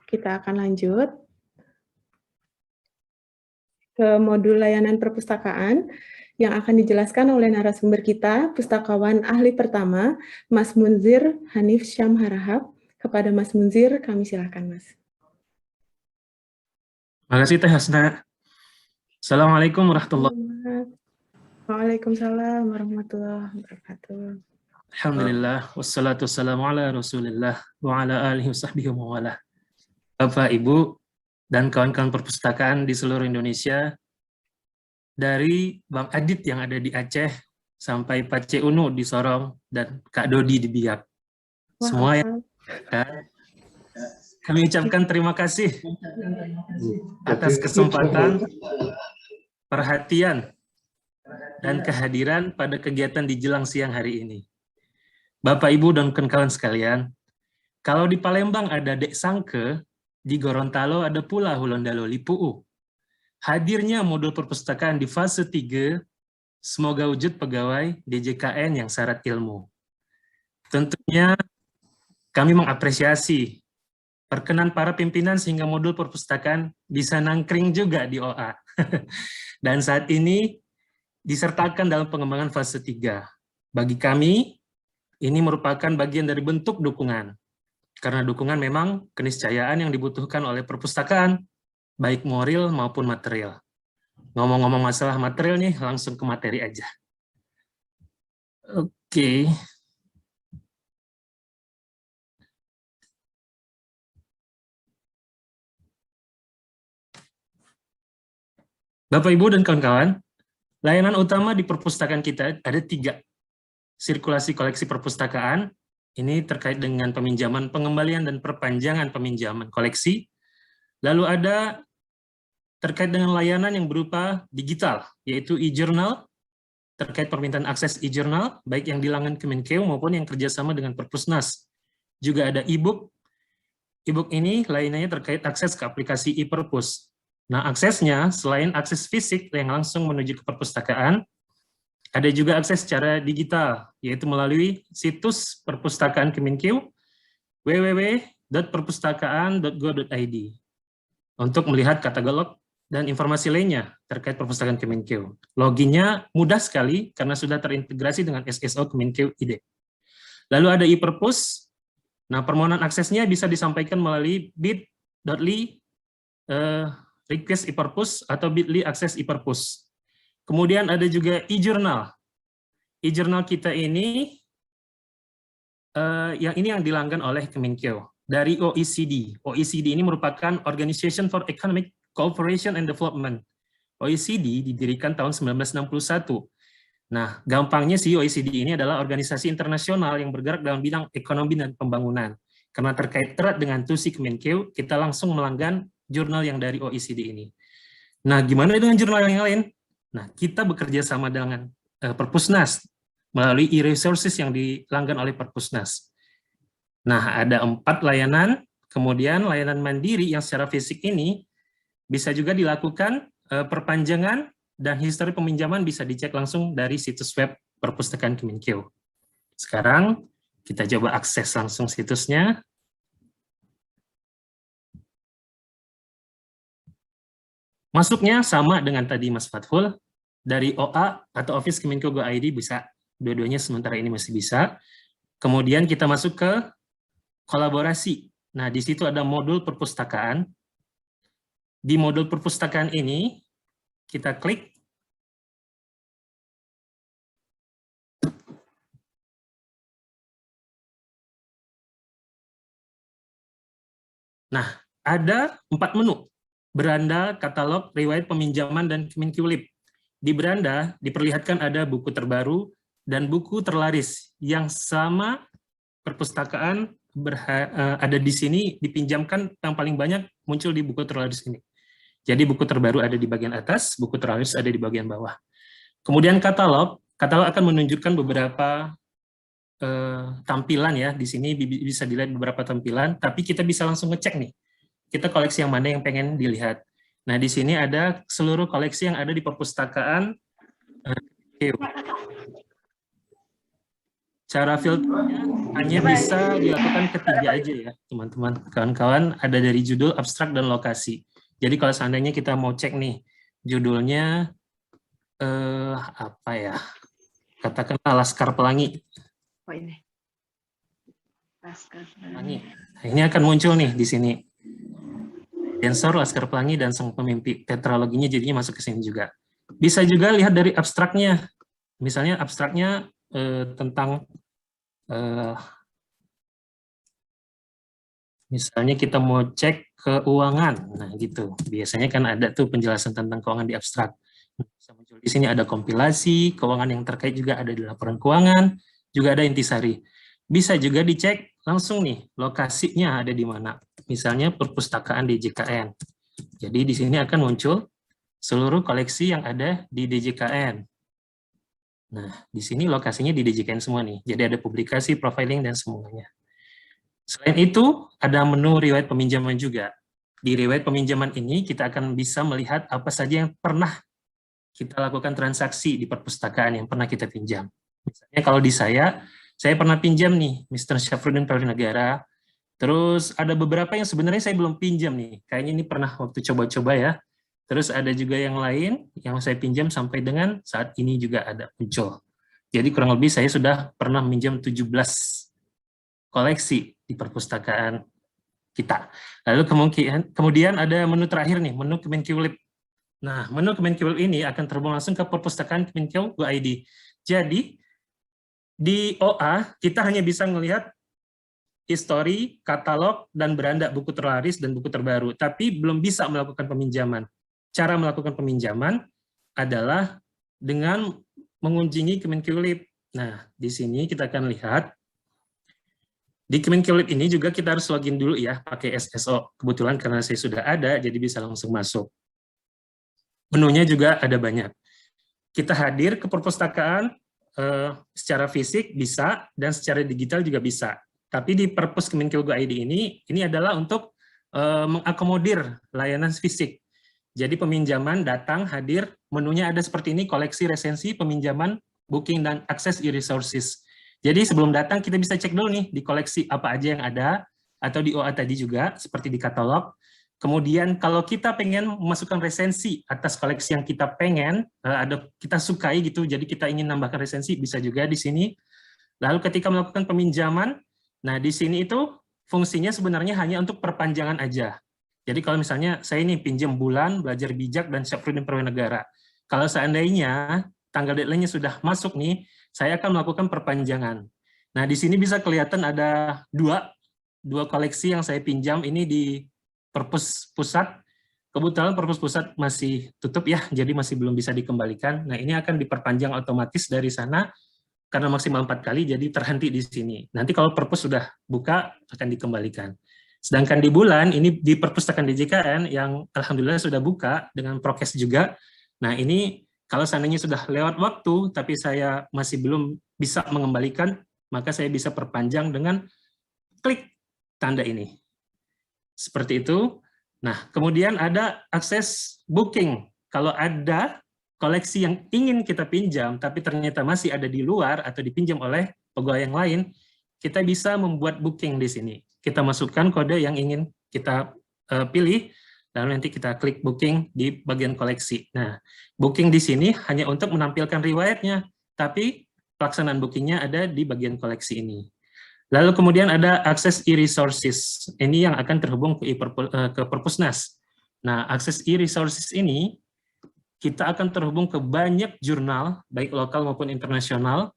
kita akan lanjut ke modul layanan perpustakaan yang akan dijelaskan oleh narasumber kita, pustakawan ahli pertama, Mas Munzir Hanif Syam Harahap. Kepada Mas Munzir, kami silakan, Mas. Terima kasih, Teh Hasna. Assalamualaikum warahmatullahi wabarakatuh. Waalaikumsalam warahmatullahi wabarakatuh. Alhamdulillah, wassalatu wassalamu ala rasulillah, wa ala alihi wa sahbihi wa wala. Bapak, Ibu, dan kawan-kawan perpustakaan di seluruh Indonesia, dari Bang Adit yang ada di Aceh, sampai Pak C. Unu di Sorong, dan Kak Dodi di Biak. Semua yang kami ucapkan terima kasih atas kesempatan, perhatian, dan kehadiran pada kegiatan di jelang siang hari ini. Bapak, Ibu, dan kawan-kawan sekalian, kalau di Palembang ada Dek Sangke, di Gorontalo ada pula Hulondalo Lipu'u. Hadirnya modul perpustakaan di fase 3, semoga wujud pegawai DJKN yang syarat ilmu. Tentunya kami mengapresiasi perkenan para pimpinan sehingga modul perpustakaan bisa nangkring juga di OA. Dan saat ini disertakan dalam pengembangan fase 3. Bagi kami, ini merupakan bagian dari bentuk dukungan. Karena dukungan memang keniscayaan yang dibutuhkan oleh perpustakaan, baik moral maupun material. Ngomong-ngomong masalah material nih, langsung ke materi aja. Oke. Bapak, Ibu, dan kawan-kawan, layanan utama di perpustakaan kita ada 3. Sirkulasi koleksi perpustakaan, ini terkait dengan peminjaman, pengembalian, dan perpanjangan peminjaman koleksi. Lalu ada terkait dengan layanan yang berupa digital, yaitu e-journal, terkait permintaan akses e-journal, baik yang di Langan Kemenkeu maupun yang kerjasama dengan Perpusnas. Juga ada e-book. E-book ini lainnya terkait akses ke aplikasi e-Perpus. Nah, aksesnya selain akses fisik yang langsung menuju ke perpustakaan, ada juga akses secara digital, yaitu melalui situs Perpustakaan Kemenkeu, www.perpustakaan.go.id, untuk melihat katalog dan informasi lainnya terkait Perpustakaan Kemenkeu. Loginnya mudah sekali karena sudah terintegrasi dengan SSO Kemenkeu ID. Lalu ada e-Perpus. Nah, permohonan aksesnya bisa disampaikan melalui bit.ly request e-Perpus atau bit.ly akses e-Perpus. Kemudian ada juga e-journal. E-journal kita ini yang dilanggan oleh Kemenkeu dari OECD. OECD ini merupakan Organization for Economic Cooperation and Development. OECD didirikan tahun 1961. Nah, gampangnya sih OECD ini adalah organisasi internasional yang bergerak dalam bidang ekonomi dan pembangunan. Karena terkait erat dengan TUSI Kemenkeu, kita langsung melanggan jurnal yang dari OECD ini. Nah, gimana dengan jurnal yang lain? Nah, kita bekerja sama dengan Perpusnas melalui e-resources yang dilanggan oleh Perpusnas. Nah, ada 4 layanan, kemudian layanan mandiri yang secara fisik ini bisa juga dilakukan perpanjangan dan histori peminjaman bisa dicek langsung dari situs web Perpustakaan Kemenkeu. Sekarang kita coba akses langsung situsnya. Masuknya sama dengan tadi Mas Fathul, dari OA atau Office Kemenkeu Go ID bisa, dua-duanya sementara ini masih bisa. Kemudian kita masuk ke kolaborasi. Nah, di situ ada modul perpustakaan. Di modul perpustakaan ini, kita klik. Nah, ada 4 menu. Beranda, katalog, riwayat peminjaman, dan Kemenkeu Lib. Di beranda diperlihatkan ada buku terbaru dan buku terlaris yang sama perpustakaan ada di sini dipinjamkan yang paling banyak muncul di buku terlaris ini. Jadi buku terbaru ada di bagian atas, buku terlaris ada di bagian bawah. Kemudian katalog akan menunjukkan beberapa tampilan ya. Di sini bisa dilihat beberapa tampilan, tapi kita bisa langsung ngecek nih. Kita koleksi yang mana yang pengen dilihat. Nah, di sini ada seluruh koleksi yang ada di perpustakaan. Cara filternya hanya bisa dilakukan ketiga aja ya, teman-teman. Kawan-kawan, ada dari judul, abstrak, dan lokasi. Jadi kalau seandainya kita mau cek nih, judulnya apa ya? Katakanlah Laskar Pelangi. Oh ini. Laskar Pelangi. Nah, ini akan muncul nih di sini. Densor, Laskar Pelangi, dan Sang Pemimpi. Tetraloginya jadinya masuk ke sini juga. Bisa juga lihat dari abstraknya. Misalnya abstraknya tentang misalnya kita mau cek keuangan, nah gitu. Biasanya kan ada tuh penjelasan tentang keuangan di abstrak. Bisa muncul di sini ada kompilasi, keuangan yang terkait juga ada di laporan keuangan, juga ada intisari. Bisa juga dicek langsung nih, lokasinya ada di mana. Misalnya perpustakaan DJKN. Jadi di sini akan muncul seluruh koleksi yang ada di DJKN. Nah, di sini lokasinya di DJKN semua nih. Jadi ada publikasi, profiling, dan semuanya. Selain itu, ada menu riwayat peminjaman juga. Di riwayat peminjaman ini, kita akan bisa melihat apa saja yang pernah kita lakukan transaksi di perpustakaan yang pernah kita pinjam. Misalnya kalau di saya pernah pinjam nih, Mr. Syafruddin Prawijnegara. Terus ada beberapa yang sebenarnya saya belum pinjam nih. Kayaknya ini pernah waktu coba-coba ya. Terus ada juga yang lain yang saya pinjam sampai dengan saat ini juga ada muncul. Jadi kurang lebih saya sudah pernah minjam 17 koleksi di perpustakaan kita. Lalu kemudian ada menu terakhir nih, menu Kemenkiwlib. Nah, menu Kemenkiwlib ini akan terhubung langsung ke perpustakaan Kemenkiwlib.id. Jadi, di OA kita hanya bisa melihat histori, katalog, dan beranda buku terlaris dan buku terbaru, tapi belum bisa melakukan peminjaman. Cara melakukan peminjaman adalah dengan mengunjungi Kemenkiwlib. Nah, di sini kita akan lihat di Kemenkiwlib ini juga kita harus login dulu ya, pakai SSO. Kebetulan karena saya sudah ada, jadi bisa langsung masuk. Menunya juga ada banyak. Kita hadir ke perpustakaan secara fisik bisa, dan secara digital juga bisa. Tapi di Perpus Kemenkiwlib.id ini adalah untuk mengakomodir layanan fisik. Jadi peminjaman, datang, hadir, menunya ada seperti ini, koleksi, resensi, peminjaman, booking, dan akses e-resources. Jadi sebelum datang kita bisa cek dulu nih di koleksi apa aja yang ada, atau di OA tadi juga, seperti di katalog. Kemudian kalau kita pengen memasukkan resensi atas koleksi yang kita pengen, kita sukai gitu, jadi kita ingin nambahkan resensi, bisa juga di sini. Lalu ketika melakukan peminjaman, nah di sini itu fungsinya sebenarnya hanya untuk perpanjangan aja. Jadi kalau misalnya saya ini pinjam bulan, belajar bijak, dan Syafruddin Prawijnegara. Kalau seandainya tanggal deadline-nya sudah masuk nih, saya akan melakukan perpanjangan. Nah, di sini bisa kelihatan ada dua koleksi yang saya pinjam ini di Perpus Pusat. Kebetulan Perpus Pusat masih tutup ya, jadi masih belum bisa dikembalikan. Nah, ini akan diperpanjang otomatis dari sana, karena maksimal 4 kali, jadi terhenti di sini. Nanti kalau Perpus sudah buka, akan dikembalikan. Sedangkan di bulan, ini di perpustakaan DJKN yang alhamdulillah sudah buka, dengan prokes juga. Nah, ini kalau seandainya sudah lewat waktu, tapi saya masih belum bisa mengembalikan, maka saya bisa perpanjang dengan klik tanda ini. Seperti itu. Nah, kemudian ada akses booking. Kalau ada koleksi yang ingin kita pinjam, tapi ternyata masih ada di luar atau dipinjam oleh pegawai yang lain, kita bisa membuat booking di sini. Kita masukkan kode yang ingin kita pilih, lalu nanti kita klik booking di bagian koleksi. Nah, booking di sini hanya untuk menampilkan riwayatnya, tapi pelaksanaan bookingnya ada di bagian koleksi ini. Lalu kemudian ada akses e-resources. Ini yang akan terhubung ke Perpusnas. Nah, akses e-resources ini, kita akan terhubung ke banyak jurnal, baik lokal maupun internasional,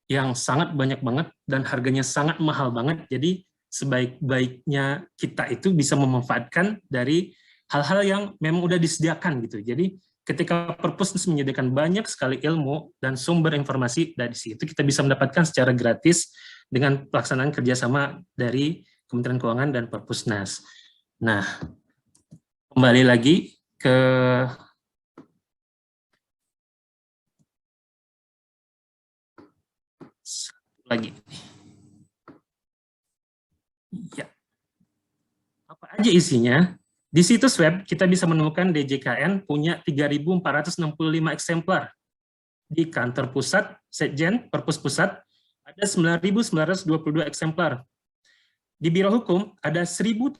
yang sangat banyak banget, dan harganya sangat mahal banget. Jadi, sebaik-baiknya kita itu bisa memanfaatkan dari hal-hal yang memang udah disediakan gitu. Jadi ketika Perpusnas menyediakan banyak sekali ilmu dan sumber informasi, dari situ kita bisa mendapatkan secara gratis dengan pelaksanaan kerjasama dari Kementerian Keuangan dan Perpusnas. Nah, kembali lagi ke lagi. Ya. Apa aja isinya? Di situs web kita bisa menemukan DJKN punya 3.465 eksemplar. Di kantor pusat Setjen, Perpus Pusat, ada 9.922 eksemplar. Di Biro Hukum ada 1.755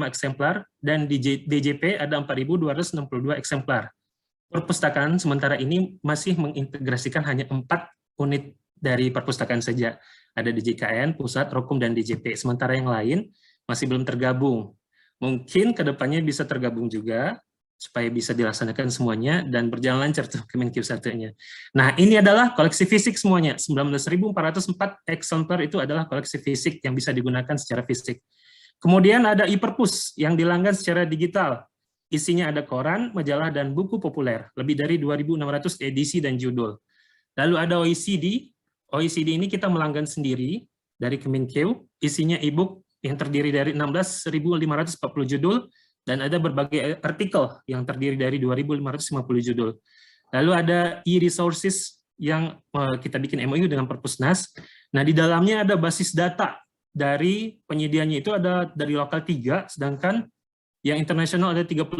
eksemplar, dan di DJP ada 4.262 eksemplar. Perpustakaan sementara ini masih mengintegrasikan hanya 4 unit dari perpustakaan saja. Ada DJKN, Pusat, Rokum, dan DJP. Sementara yang lain masih belum tergabung. Mungkin kedepannya bisa tergabung juga, supaya bisa dilaksanakan semuanya dan berjalan lancar tuh Kemenq 1-nya. Nah, ini adalah koleksi fisik semuanya. 19.404 eksemplar itu adalah koleksi fisik yang bisa digunakan secara fisik. Kemudian ada e-perpus yang dilanggan secara digital. Isinya ada koran, majalah, dan buku populer. Lebih dari 2.600 edisi dan judul. Lalu ada OECD. OECD ini kita melanggan sendiri dari Kemenq. Isinya e-book yang terdiri dari 16.540 judul, dan ada berbagai artikel yang terdiri dari 2.550 judul. Lalu ada e-resources yang kita bikin MOU dengan Perpusnas. Nah, di dalamnya ada basis data dari penyediaannya itu ada dari lokal 3, sedangkan yang internasional ada 34.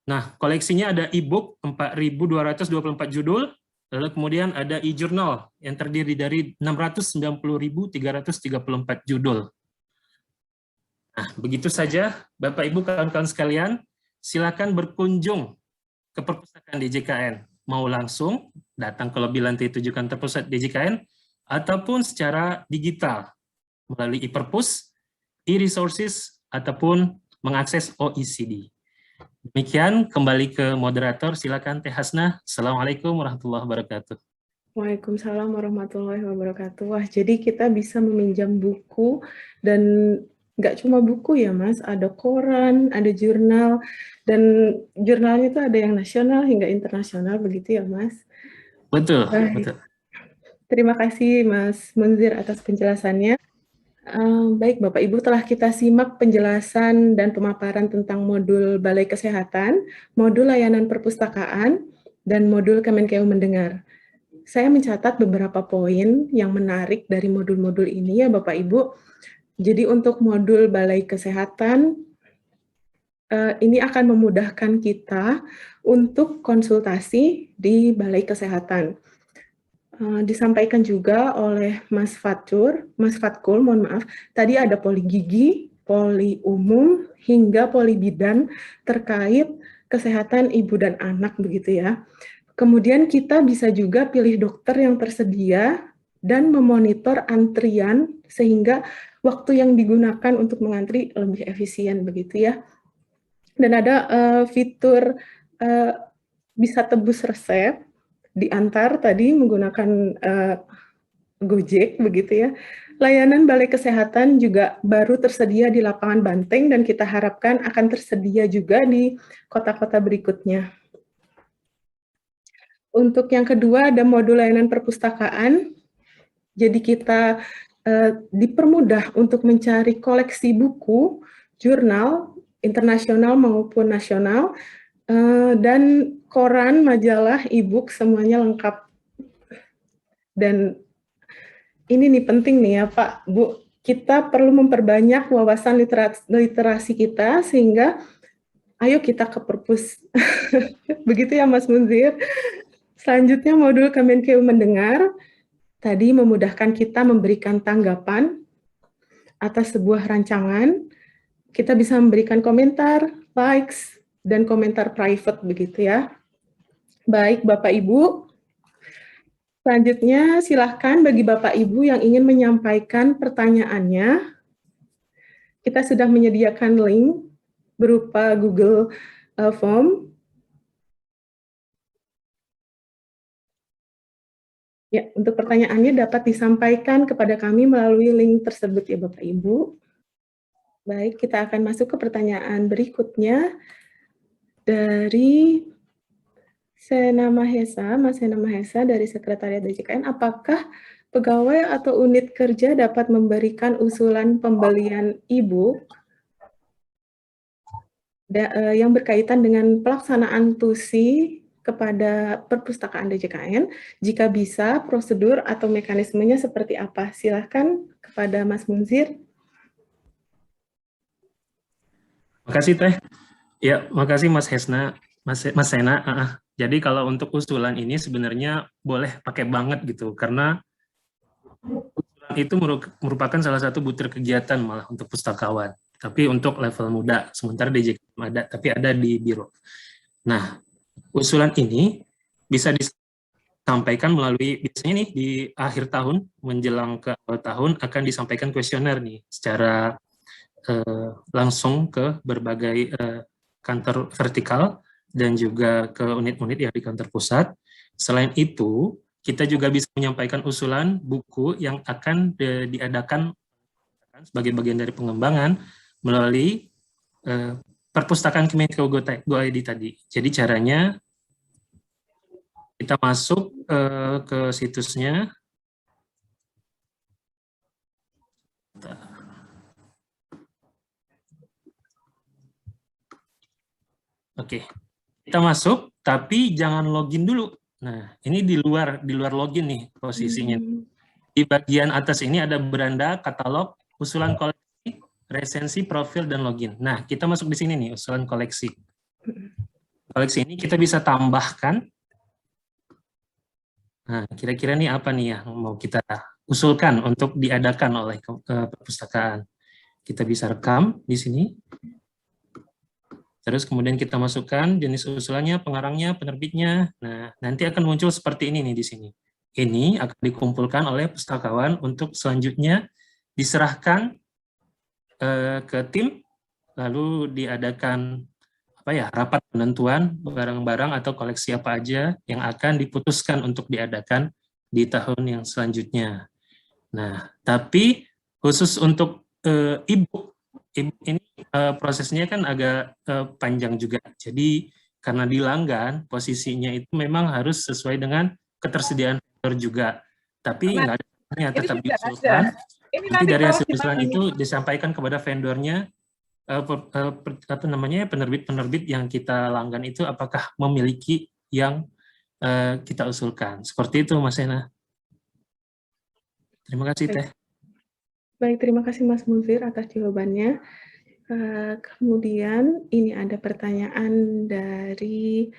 Nah, koleksinya ada e-book 4.224 judul, lalu kemudian ada e-journal yang terdiri dari 690.334 judul. Nah, begitu saja, Bapak Ibu kawan-kawan sekalian, silakan berkunjung ke perpustakaan DJKN. Mau langsung datang ke lobi lantai 7 kantor pusat DJKN, ataupun secara digital, melalui e-perpus, e-resources, ataupun mengakses OECD. Demikian, kembali ke moderator, silakan Teh Hasnah. Assalamualaikum warahmatullahi wabarakatuh. Waalaikumsalam warahmatullahi wabarakatuh. Wah, jadi kita bisa meminjam buku, dan nggak cuma buku ya Mas, ada koran, ada jurnal, dan jurnalnya itu ada yang nasional hingga internasional, begitu ya Mas? Betul, Baik. betul. Terima kasih Mas Munzir atas penjelasannya. Baik Bapak Ibu, telah kita simak penjelasan dan pemaparan tentang modul Balai Kesehatan, modul Layanan Perpustakaan, dan modul Kemenkeu Mendengar. Saya mencatat beberapa poin yang menarik dari modul-modul ini ya Bapak Ibu. Jadi untuk modul Balai Kesehatan, ini akan memudahkan kita untuk konsultasi di Balai Kesehatan. Disampaikan juga oleh Mas Fatkul, mohon maaf, tadi ada poli gigi, poli umum, hingga poli bidan terkait kesehatan ibu dan anak, begitu ya. Kemudian kita bisa juga pilih dokter yang tersedia dan memonitor antrian sehingga waktu yang digunakan untuk mengantri lebih efisien, begitu ya. Dan ada fitur bisa tebus resep, diantar tadi menggunakan Gojek, begitu ya. Layanan Balai Kesehatan juga baru tersedia di Lapangan Banteng, dan kita harapkan akan tersedia juga di kota-kota berikutnya. Untuk yang kedua ada modul layanan perpustakaan. Jadi kita dipermudah untuk mencari koleksi buku, jurnal, internasional maupun nasional, dan koran, majalah, e-book, semuanya lengkap. Dan ini nih penting nih ya Pak, Bu, kita perlu memperbanyak wawasan literasi kita, sehingga ayo kita ke perpus. Begitu ya Mas Munzir. Selanjutnya modul Kemenkeu Mendengar, tadi memudahkan kita memberikan tanggapan atas sebuah rancangan. Kita bisa memberikan komentar, likes, dan komentar private, begitu ya. Baik Bapak Ibu, selanjutnya silahkan bagi Bapak Ibu yang ingin menyampaikan pertanyaannya. Kita sudah menyediakan link berupa Google Form. Ya, untuk pertanyaannya dapat disampaikan kepada kami melalui link tersebut ya Bapak Ibu. Baik, kita akan masuk ke pertanyaan berikutnya dari Sena Mahesa, Mas Sena Mahesa dari Sekretariat DJKN. Apakah pegawai atau unit kerja dapat memberikan usulan pembelian e-book yang berkaitan dengan pelaksanaan TUSI kepada perpustakaan DJKN? Jika bisa, prosedur atau mekanismenya seperti apa? Silahkan kepada Mas Munzir. Makasih Teh. Ya, makasih Mas Hesna, Mas Sena. Jadi kalau untuk usulan ini sebenarnya boleh pakai banget gitu, karena usulan itu merupakan salah satu butir kegiatan malah untuk pustakawan. Tapi untuk level muda, sementara di JKM ada, tapi ada di biro. Nah, usulan ini bisa disampaikan melalui, biasanya nih di akhir tahun, menjelang ke awal tahun, akan disampaikan kuesioner nih, secara langsung ke berbagai kantor vertikal dan juga ke unit-unit yang di kantor pusat. Selain itu, kita juga bisa menyampaikan usulan buku yang akan diadakan sebagai bagian dari pengembangan melalui perpustakaan Kemenko.go.id tadi. Jadi caranya kita masuk ke situsnya. Oke, kita masuk, tapi jangan login dulu. Nah, ini di luar login nih posisinya. Di bagian atas ini ada beranda, katalog, usulan koleksi, resensi, profil, dan login. Nah, kita masuk di sini nih, usulan koleksi. Koleksi ini kita bisa tambahkan. Nah, kira-kira nih apa nih yang mau kita usulkan untuk diadakan oleh perpustakaan. Kita bisa rekam di sini. Terus kemudian kita masukkan jenis usulannya, pengarangnya, penerbitnya. Nah, nanti akan muncul seperti ini nih di sini. Ini akan dikumpulkan oleh pustakawan untuk selanjutnya diserahkan ke tim, lalu diadakan rapat penentuan barang-barang atau koleksi apa aja yang akan diputuskan untuk diadakan di tahun yang selanjutnya. Nah, tapi khusus untuk e-book ini prosesnya kan agak panjang juga. Jadi karena dilanggan, posisinya itu memang harus sesuai dengan ketersediaan vendor juga. Tapi nggak ada, tetap diusulkan. Nanti dari hasil usulan itu disampaikan kepada vendornya, penerbit-penerbit yang kita langgan itu apakah memiliki yang kita usulkan. Seperti itu, Mas Ena. Terima kasih, Teh. Baik, terima kasih Mas Munzir atas jawabannya. Kemudian ini ada pertanyaan dari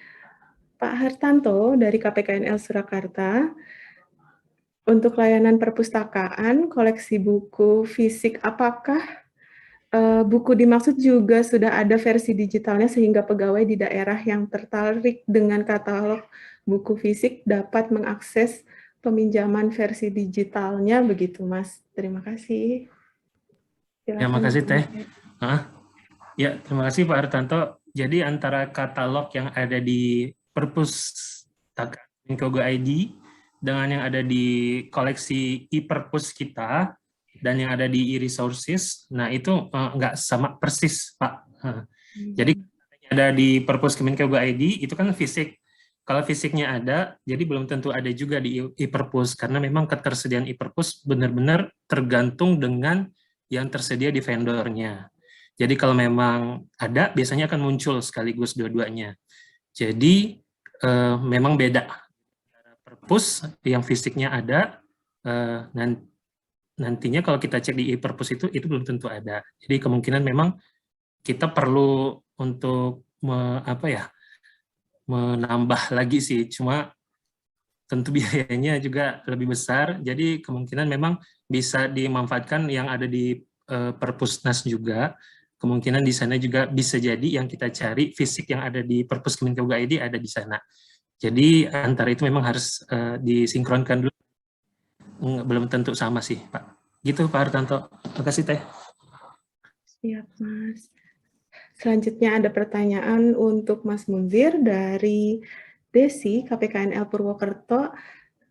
Pak Hartanto dari KPKNL Surakarta. Untuk layanan perpustakaan, koleksi buku fisik, apakah buku dimaksud juga sudah ada versi digitalnya sehingga pegawai di daerah yang tertarik dengan katalog buku fisik dapat mengakses peminjaman versi digitalnya, begitu Mas? Terima kasih. Ya, makasih Teh. Ya, terima kasih Pak Hartanto. Jadi antara katalog yang ada di perpustakaan Kemenko.go.id dengan yang ada di koleksi e-perpus kita dan yang ada di e-resources, nah itu nggak sama persis, Pak. Jadi ada di perpus Kemenko.go.id itu kan fisik. Kalau fisiknya ada, jadi belum tentu ada juga di e-perpus karena memang ketersediaan e-perpus benar-benar tergantung dengan yang tersedia di vendornya. Jadi kalau memang ada, biasanya akan muncul sekaligus dua-duanya. Jadi memang beda. Perpus yang fisiknya ada, nantinya kalau kita cek di e-perpus itu belum tentu ada. Jadi kemungkinan memang kita perlu untuk menambah lagi sih. Cuma tentu biayanya juga lebih besar. Jadi kemungkinan memang bisa dimanfaatkan yang ada di Perpusnas juga. Kemungkinan di sana juga bisa jadi yang kita cari fisik yang ada di Perpus Kemenko.go.id ada di sana. Jadi antara itu memang harus disinkronkan dulu. Belum tentu sama sih, Pak. Gitu, Pak Hartanto. Terima kasih, Teh. Siap, Mas. Selanjutnya ada pertanyaan untuk Mas Munzir dari Desi, KPKNL Purwokerto.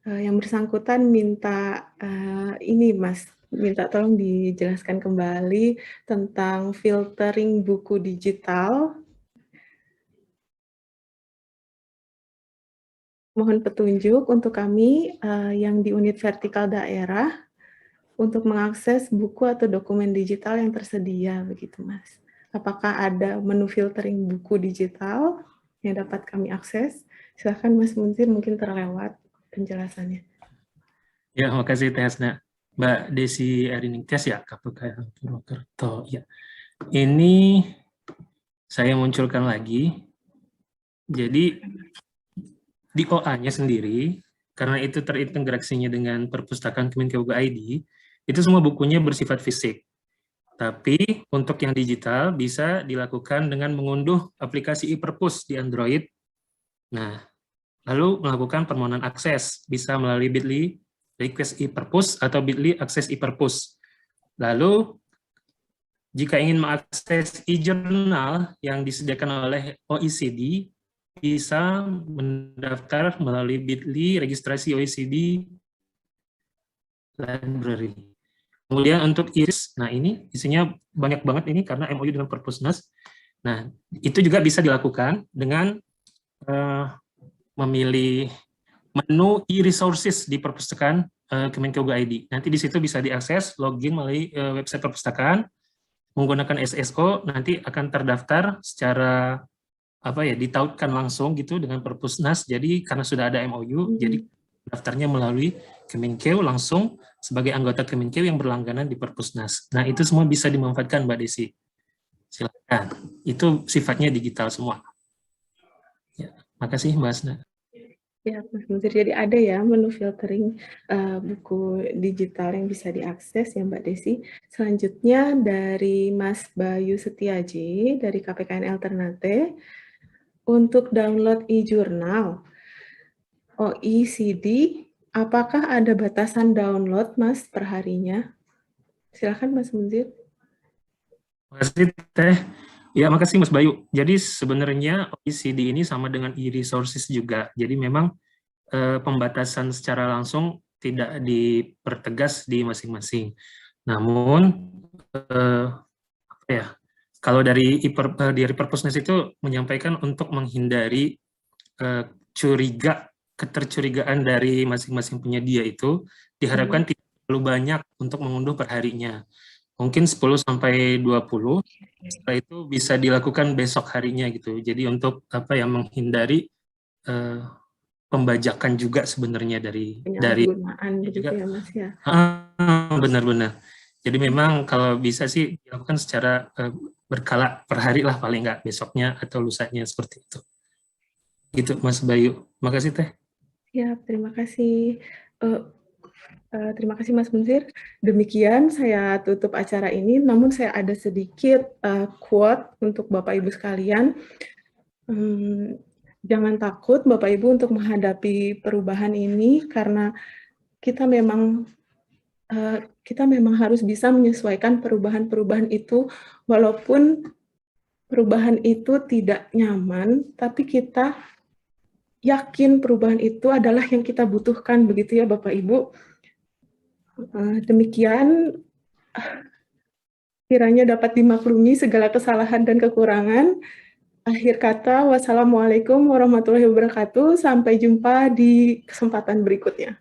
Yang bersangkutan minta ini, Mas, minta tolong dijelaskan kembali tentang filtering buku digital. Mohon petunjuk untuk kami yang di unit vertikal daerah untuk mengakses buku atau dokumen digital yang tersedia, begitu Mas. Apakah ada menu filtering buku digital yang dapat kami akses? Silakan Mas Munzir, mungkin terlewat penjelasannya. Ya, makasih Teh Hasna. Mbak Desi Ariningtyas ya, KPKNL Purwokerto. Ya. Ini saya munculkan lagi. Jadi di OA-nya sendiri, karena itu terintegrasinya dengan perpustakaan Kemenkeu.id, itu semua bukunya bersifat fisik. Tapi untuk yang digital bisa dilakukan dengan mengunduh aplikasi e-Perpus di Android. Nah, lalu melakukan permohonan akses, bisa melalui bit.ly request e-Perpus atau bit.ly akses e-Perpus. Lalu, jika ingin mengakses e-jurnal yang disediakan oleh OECD, bisa mendaftar melalui bit.ly registrasi OECD Library. Kemudian untuk IRIS, nah ini isinya banyak banget ini karena MOU dengan Perpusnas. Nah, itu juga bisa dilakukan dengan memilih menu e-resources di perpustakaan Kemenkeu.id. Nanti di situ bisa diakses, login melalui website perpustakaan, menggunakan SSO, nanti akan terdaftar secara ditautkan langsung gitu dengan Perpusnas. Jadi karena sudah ada MOU, jadi daftarnya melalui Kemenkeu langsung sebagai anggota Kemenkeu yang berlangganan di Perpusnas. Nah, itu semua bisa dimanfaatkan, Mbak Desi. Silakan. Itu sifatnya digital semua. Ya, makasih, Mbak Asna. Ya, Mas Munzir. Jadi ada ya menu filtering buku digital yang bisa diakses ya, Mbak Desi. Selanjutnya dari Mas Bayu Setiaji dari KPKN Ternate untuk download e-jurnal OECD. Apakah ada batasan download, Mas, perharinya? Silakan, Mas Munzir. Makasih, Teh. Ya, makasih, Mas Bayu. Jadi sebenarnya OECD ini sama dengan e-resources juga. Jadi memang pembatasan secara langsung tidak dipertegas di masing-masing. Namun, kalau dari Perpusnas itu menyampaikan untuk menghindari ketercurigaan dari masing-masing penyedia itu diharapkan tidak terlalu banyak untuk mengunduh perharinya. Mungkin 10 sampai 20. Setelah itu bisa dilakukan besok harinya gitu. Jadi untuk menghindari pembajakan juga sebenarnya dari penyalahgunaan begitu ya, Mas ya. Benar-benar. Jadi memang kalau bisa sih dilakukan secara berkala per hari lah paling nggak, besoknya atau lusanya seperti itu. Gitu, Mas Bayu. Makasih, Teh. Ya, terima kasih. Terima kasih, Mas Munzir. Demikian saya tutup acara ini, namun saya ada sedikit quote untuk Bapak Ibu sekalian. Jangan takut Bapak Ibu untuk menghadapi perubahan ini, karena kita memang harus bisa menyesuaikan perubahan-perubahan itu, walaupun perubahan itu tidak nyaman, tapi kita yakin perubahan itu adalah yang kita butuhkan, begitu ya Bapak Ibu. Demikian, kiranya dapat dimaklumi segala kesalahan dan kekurangan. Akhir kata, wassalamualaikum warahmatullahi wabarakatuh. Sampai jumpa di kesempatan berikutnya.